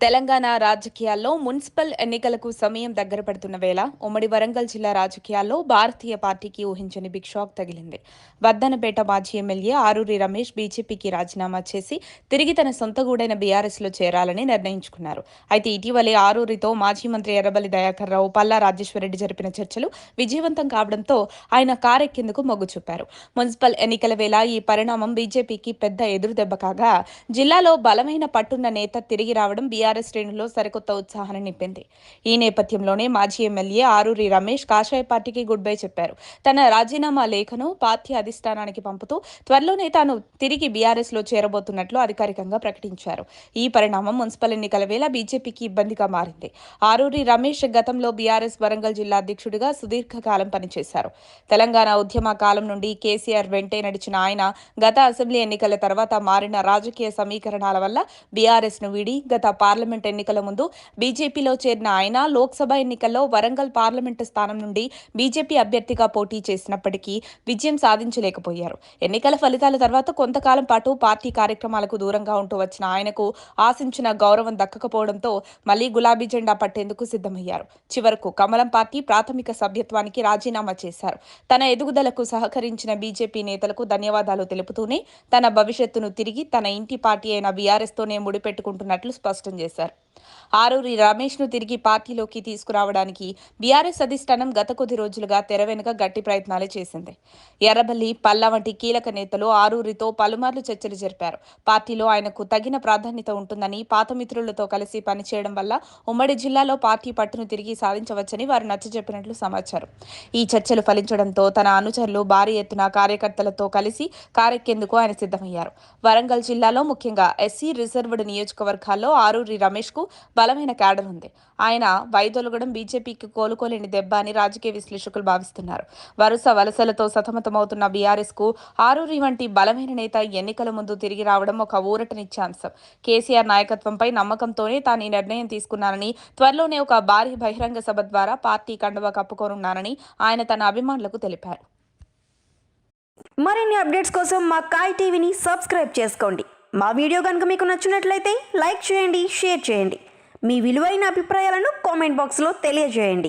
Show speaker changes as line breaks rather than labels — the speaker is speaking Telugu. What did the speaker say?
తెలంగాణ రాజకీయాల్లో మున్సిపల్ ఎన్నికలకు సమయం దగ్గర పడుతున్న వేళ ఉమ్మడి వరంగల్ జిల్లా రాజకీయాల్లో భారతీయ పార్టీకి ఊహించని బిగ్ షాక్ తగిలింది. వర్ధనపేట మాజీ ఎమ్మెల్యే ఆరూరి రమేష్ బీజేపీకి రాజీనామా చేసి తిరిగి తన సొంత గూడైన బీఆర్ఎస్లో చేరాలని నిర్ణయించుకున్నారు. అయితే ఇటీవలే ఆరూరితో మాజీ మంత్రి ఎర్రబెల్లి దయాకర్ రావు, పల్లా రాజేశ్వరరెడ్డి జరిపిన చర్చలు విజయవంతం కావడంతో ఆయన కారెక్కేందుకు మొగ్గు చూపారు. మున్సిపల్ ఎన్నికల వేళ ఈ పరిణామం బీజేపీకి పెద్ద ఎదురుదెబ్బ కాగా, జిల్లాలో బలమైన పట్టున్న నేత తిరిగి రావడం బీఆర్ఎస్ శ్రేణుల్లో సరికొత్త ఉత్సాహాన్ని నింపింది. ఈ నేపథ్యంలోనే మాజీ ఎమ్మెల్యే ఆరూరి రమేష్ కాషాయ పార్టీకి గుడ్ బై చెప్పారు. తన రాజీనామా లేఖను పార్టీ అధిష్టానానికి పంపుతూ త్వరలోనే తాను తిరిగి బీఆర్ఎస్ లో చేరబోతున్నట్లు అధికారికంగా ప్రకటించారు. ఈ పరిణామం మున్సిపల్ ఎన్నికల వేళ బీజేపీకి ఇబ్బందిగా మారింది. ఆరూరి రమేష్ గతంలో బీఆర్ఎస్ వరంగల్ జిల్లా అధ్యక్షుడిగా సుదీర్ఘకాలం పనిచేశారు. తెలంగాణ ఉద్యమ కాలం నుండి కేసీఆర్ వెంటే నడిచిన ఆయన గత అసెంబ్లీ ఎన్నికల తర్వాత మారిన రాజకీయ సమీకరణాల వల్ల బీఆర్ఎస్ ను వీడి గత పార్లమెంట్ ఎన్నికల ముందు బీజేపీలో చేరిన ఆయన లోక్సభ ఎన్నికల్లో వరంగల్ పార్లమెంటు స్థానం నుండి బీజేపీ అభ్యర్థిగా పోటీ చేసినప్పటికీ విజయం సాధించలేకపోయారు. ఎన్నికల ఫలితాల తర్వాత కొంతకాలం పాటు పార్టీ కార్యక్రమాలకు దూరంగా ఉంటూ వచ్చిన ఆయనకు ఆశించిన గౌరవం దక్కకపోవడంతో మళ్లీ గులాబీ జెండా పట్టేందుకు సిద్ధమయ్యారు. చివరకు కమలం పార్టీ ప్రాథమిక సభ్యత్వానికి రాజీనామా చేశారు. తన ఎదుగుదలకు సహకరించిన బీజేపీ నేతలకు ధన్యవాదాలు తెలుపుతూనే తన భవిష్యత్తును తిరిగి తన ఇంటి పార్టీ అయిన బీఆర్ఎస్ తోనే ముడిపెట్టుకుంటున్నట్లు స్పష్టం చేశారు. ఆరూరి రమేష్ ను తిరిగి పార్టీలోకి తీసుకురావడానికి బీఆర్ఎస్ అధిష్టానం గత కొద్ది రోజులుగా తెర వెనుక గట్టి ప్రయత్నాలే చేసింది. ఎర్రబెల్లి, పల్లా వంటి కీలక నేతలు ఆరూరితో పలుమార్లు చర్చలు జరిపారు. పార్టీలో ఆయనకు తగిన ప్రాధాన్యత ఉంటుందని, పాత మిత్రులతో కలిసి పనిచేయడం వల్ల ఉమ్మడి జిల్లాలో పార్టీ పట్టును తిరిగి సాధించవచ్చని వారు నచ్చజెప్పినట్లు సమాచారం. ఈ చర్చలు ఫలించడంతో తన అనుచరులు భారీ ఎత్తున కార్యకర్తలతో కలిసి కారెక్కేందుకు ఆయన సిద్ధమయ్యారు. వరంగల్ జిల్లాలో ముఖ్యంగా ఎస్సీ రిజర్వ్డ్ నియోజకవర్గాల్లో ఆరూరి రమేష్ కు బలమైన క్యాడర్ ఉంది. ఆయన వైదొలగడం బీజేపీకి కోలుకోలేని దెబ్బ అని రాజకీయ విశ్లేషకులు భావిస్తున్నారు. వరుస వలసలతో సతమతమవుతున్న బీఆర్ఎస్ కు ఆరూరి వంటి బలమైన నేత ఎన్నికల ముందు తిరిగి రావడం ఒక ఊరటనిచ్చే అంశం. కేసీఆర్ నాయకత్వంపై నమ్మకంతోనే తాను ఈ నిర్ణయం తీసుకున్నానని, త్వరలోనే ఒక భారీ బహిరంగ సభ ద్వారా పార్టీ కండువా కప్పుకోనున్నానని ఆయన తన అభిమానులకు తెలిపారు.
మరిన్ని అప్డేట్స్ కోసం మా కాయ్ టీవీని సబ్స్క్రైబ్ చేసుకోండి. మా వీడియో కనుక మీకు నచ్చినట్లయితే లైక్ చేయండి, షేర్ చేయండి. మీ విలువైన అభిప్రాయాలను కామెంట్ బాక్స్లో తెలియజేయండి.